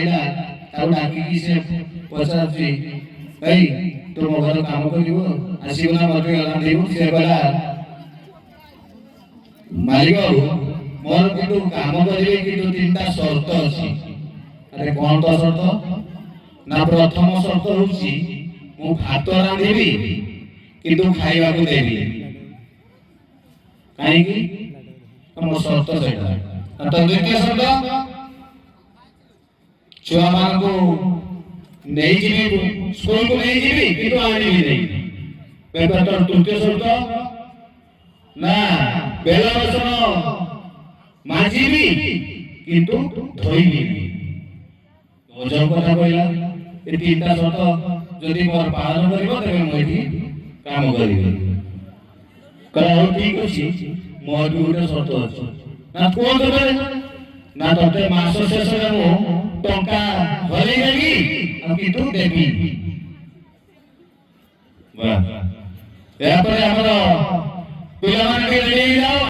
आइला ताऊ डाकी से पचारची भाई तो मो घर काम करिवो आसीबो ना मते गला देबो से बला मालिक मोर किंतु काम करिवे किंतु तीनटा शर्त अछि अरे कोन तो शर्त ना प्रथम शर्त होउची मु भात रांधीबी किंतु खाइबा को देबी काहे की मो शर्त सेटा तो द्वितीय शर्त छुआ मान को नहीं जीवी स्कूल को नहीं जीवी किंतु आनी भी नहीं बेटा तो तृतीय शर्त ना बेला बसन माजीबी किंतु धोइबी ओजन कथा कहला ए तीनटा शर्त जदि मोर पालन करबो तबे मोइठी काम करिवे करा ठीक अछि मोर दुटा शर्त अछि ना कोन देबे ना तते मास शेष रे मु टंका भरि देबी आ किंतु देबी वाह या पर हमर पिला माने के रेडी जाओ।